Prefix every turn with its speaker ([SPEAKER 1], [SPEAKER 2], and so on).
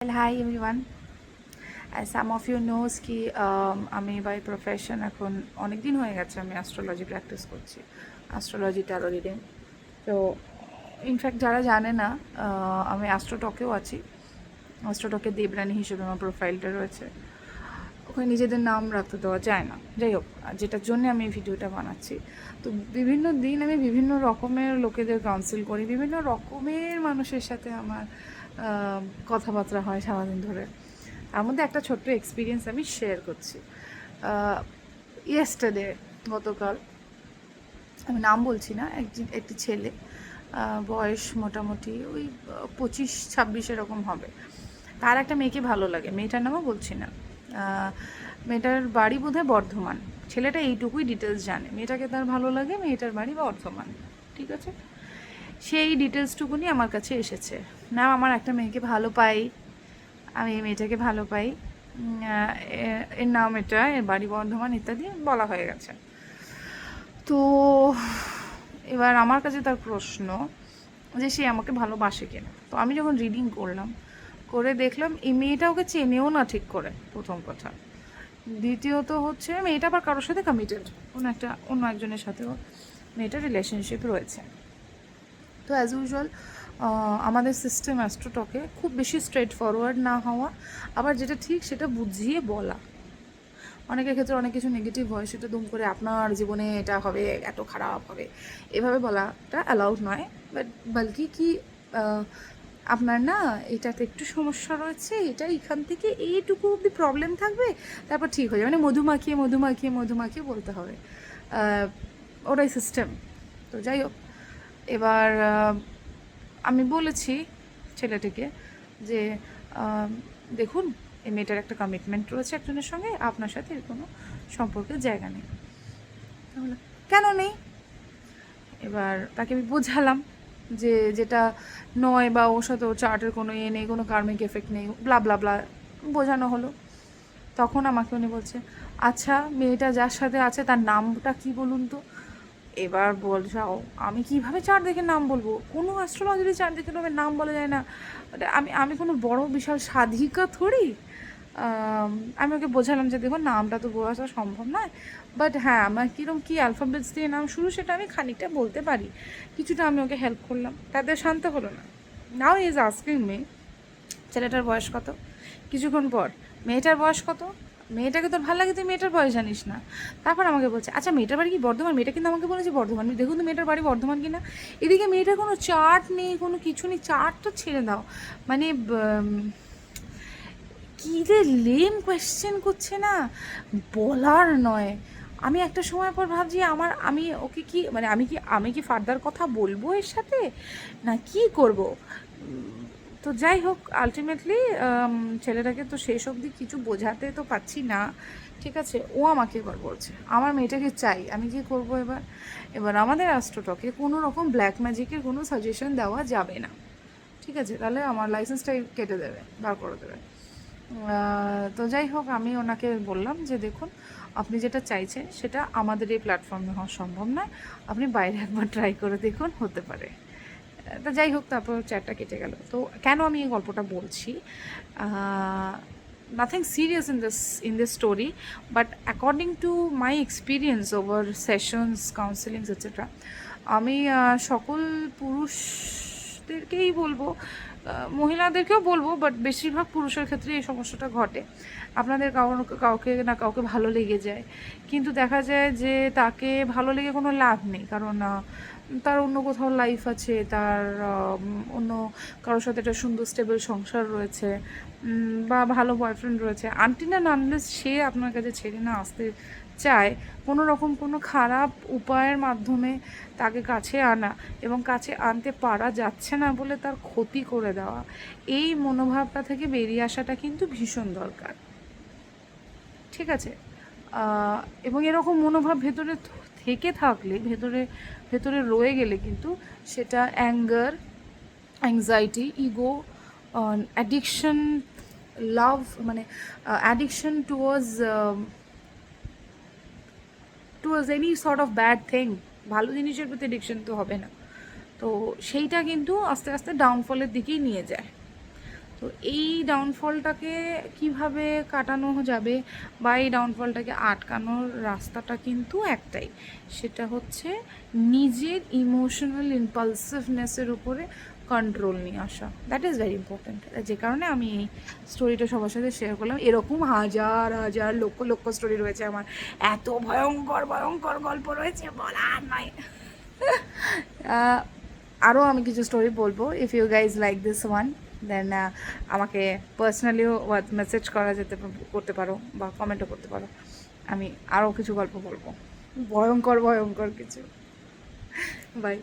[SPEAKER 1] Well, hi everyone. As some of you knows কি আমি by profession এখন অনেক দিন হয়ে গেছে আমি অ্যাস্ট্রোলজি প্র্যাকটিস করছি, অ্যাস্ট্রোলজি ট্যারো রিডিং। তো ইনফ্যাক্ট যারা জানে না, আমি অ্যাস্ট্রোটকেও আছি। অ্যাস্ট্রোটকে দেবরানী হিসেবে আমার প্রোফাইলটা রয়েছে। ওখানে নিজেদের নাম রাখতে দেওয়া যায় না। যাই হোক, যেটার জন্য আমি এই ভিডিওটা বানাচ্ছি। তো বিভিন্ন দিন আমি বিভিন্ন রকমের লোকেদের কাউন্সিল করি, বিভিন্ন রকমের মানুষের সাথে আমার কথাবার্তা হয় সারাদিন ধরে। তার মধ্যে একটা ছোট্ট এক্সপিরিয়েন্স আমি শেয়ার করছি। ইয়েস্টারডে, গতকাল, আমি নাম বলছি না, একটি ছেলে, বয়স মোটামুটি ওই 25-26 এরকম হবে। তার একটা মেয়েকে ভালো লাগে, মেয়েটার নামও বলছি না। মেয়েটার বাড়ি বোধহয় বর্ধমান। ছেলেটা এইটুকুই ডিটেলস জানে, মেয়েটাকে তার ভালো লাগে, মেয়েটার বাড়ি বর্ধমান। ঠিক আছে, সেই ডিটেলসটুকুনি আমার কাছে এসেছে। না, আমার একটা মেয়েকে ভালো পাই, আমি এই মেয়েটাকে ভালো পাই, এর নাম এটা, এর বাড়ি বর্ধমান, ইত্যাদি বলা হয়ে গেছে। তো এবার আমার কাছে তার প্রশ্ন যে সে আমাকে ভালোবাসে কিনা। তো আমি যখন রিডিং করলাম, করে দেখলাম এই মেয়েটা ওকে চেনেও না ঠিক করে, প্রথম কথা। দ্বিতীয়ত হচ্ছে মেয়েটা আবার কারোর সাথে কমিটেড, অন্য একজনের সাথেও মেয়েটার রিলেশনশিপ রয়েছে। তো অ্যাজ ইউজুয়াল আমাদের সিস্টেম অ্যাস্ট্রোটকে খুব বেশি স্ট্রেট ফরওয়ার্ড না হওয়া, আবার যেটা ঠিক সেটা বুঝিয়ে বলা। অনেকের ক্ষেত্রে অনেক কিছু নেগেটিভ হয়, সেটা দুম করে আপনার জীবনে এটা হবে, এত খারাপ হবে, এভাবে বলাটা অ্যালাউড নয়। বাট বলকি কি, আপনার না এটাতে একটু সমস্যা রয়েছে, এটা এখান থেকে এইটুকু অব্দি প্রবলেম থাকবে, তারপর ঠিক হয়ে যাবে, মানে মধুমাখিয়ে বলতে হবে। ওটাই সিস্টেম। তো যাই হোক, এবার আমি বলেছি ছেলেটিকে যে দেখুন, এই মেয়েটার একটা কমিটমেন্ট রয়েছে একজনের সঙ্গে, আপনার সাথে এর কোনো সম্পর্কের জায়গা নেই। তাহলে কেন নেই? এবার তাকে আমি বোঝালাম যে যেটা নয়, বা ওর সাথে ওর চার্টের কোনো ইয়ে নেই, কোনো কার্মিক এফেক্ট নেই, ব্লা ব্লা ব্লা বোঝানো হলো। তখন আমাকে উনি বলছে, আচ্ছা মেয়েটা যার সাথে আছে তার নামটা কি বলুন তো। এবার বলছাও, আমি কিভাবে চার্ট দেখে নাম বলবো? কোনো অ্যাস্ট্রোলজির চার্ট দেখে তবে নাম বলা যায় না? আমি আমি কোনো বড় বিশাল সাধিকা থরি। আমি ওকে বোঝালাম যে দেখো, নামটা তো বলা সম্ভব নয়, বাট হ্যাঁ আমার কীরকম কী অ্যালফাবেটস দিয়ে নাম শুরু সেটা আমি খানিকটা বলতে পারি। কিছুটা আমি ওকে হেল্প করলাম, তাদের শান্ত হলো না। নাও ইজ আস্কিং মি ছেলেটার বয়স কত। কিছুক্ষণ পর, মেয়েটার বয়স কত? মেয়েটাকে তোর ভালো লাগে, তুই মেয়েটার বয়স জানিস না। তারপর আমাকে বলছে, আচ্ছা মেয়েটার বাড়ি কি বর্ধমান? মেয়েটা কিন্তু আমাকে বলেছে বর্ধমান, দেখুন তো মেয়েটার বাড়ি বর্ধমান কিনা। এদিকে মেয়েটার কোনো চার্ট নেই, কোনো কিছু নেই, চার্ট তো ছেড়ে দাও, মানে কী রে লেম কোয়েশ্চেন করছে না, বলার নয়। আমি একটা সময় পর ভাবছি আমি ওকে কি, মানে আমি কি ফার্দার কথা বলবো এর সাথে, না কি করব? তো যাই হোক, আলটিমেটলি ছেলেটাকে তো শেষ অবধি কিছু বোঝাতে তো পারছি না। ঠিক আছে, ও আমাকে এবার বলছে আমার মেয়েটাকে চাই, আমি কি করব এবার? এবার আমাদের অ্যাস্ট্রোটকে কোনো রকম ব্ল্যাক ম্যাজিকের কোনো সাজেশন দেওয়া যাবে না। ঠিক আছে, তাহলে আমার লাইসেন্সটাই কেটে দেবে, বার করে দেবে। তো যাই হোক, আমি ওনাকে বললাম যে দেখুন, আপনি যেটা চাইছেন সেটা আমাদের এই প্ল্যাটফর্মে হওয়া সম্ভব নয়, আপনি বাইরে একবার ট্রাই করে দেখুন, হতে পারে। তা যাই হোক, তারপর চ্যাটটা কেটে গেল। তো কেন আমি এই গল্পটা বলছি, nothing serious in this story, but according to my experience over sessions, counselings, etc., আমি সকল পুরুষদেরকেই বলবো, মহিলাদেরকেও বলবো, বাট বেশিরভাগ পুরুষের ক্ষেত্রে এই সমস্যাটা ঘটে। আপনাদের কাউকে না কাউকে ভালো লেগে যায়, কিন্তু দেখা যায় যে তাকে ভালো লেগে কোনো লাভ নেই, কারণ তার অন্য কোথাও লাইফ আছে, তার অন্য কারোর সাথে একটা সুন্দর স্টেবল সংসার রয়েছে, বা ভালো বয়ফ্রেন্ড রয়েছে। আনটিল অ্যান্ড আনলেস সে আপনার কাছে ছেড়ে না আসতে চায়, কোনো রকম কোনো খারাপ উপায়ের মাধ্যমে তাকে কাছে আনা, এবং কাছে আনতে পারা যাচ্ছে না বলে তার ক্ষতি করে দেওয়া, এই মনোভাবটা থেকে বেরিয়ে আসাটা কিন্তু ভীষণ দরকার। ঠিক আছে, এবং এরকম মনোভাব ভেতরে থেকে থাকলে, ভেতরে রয়ে গেলে কিন্তু সেটা অ্যাঙ্গার, অ্যাংজাইটি, ইগো, অ্যাডিকশন, লাভ, মানে addiction towards any sort of bad thing, ভালো জিনিসের প্রতি অ্যাডিকশন তো হবে না। তো সেইটা কিন্তু আস্তে আস্তে ডাউনফলের দিকেই নিয়ে যায়। তো এই ডাউনফলটাকে কিভাবে কাটানো যাবে বা এই ডাউনফলটাকে আটকানোর রাস্তাটা কিন্তু একটাই, সেটা হচ্ছে নিজের ইমোশনাল ইম্পালসিভনেসের উপরে কন্ট্রোল নিয়ে আসা। That is very important. যে কারণে আমি এই স্টোরিটা সবার সাথে শেয়ার করলাম। এরকম হাজার হাজার লক্ষ লক্ষ স্টোরি রয়েছে আমার, এত ভয়ঙ্কর ভয়ঙ্কর গল্প রয়েছে বলার নয়। আরও আমি কিছু স্টোরি বলবো। If you guys like this one then আমাকে পার্সোনালিও মেসেজ করতে পারো বা কমেন্টও করতে পারো, আমি আরও কিছু গল্প বলবো, ভয়ঙ্কর ভয়ঙ্কর কিছু। বাই।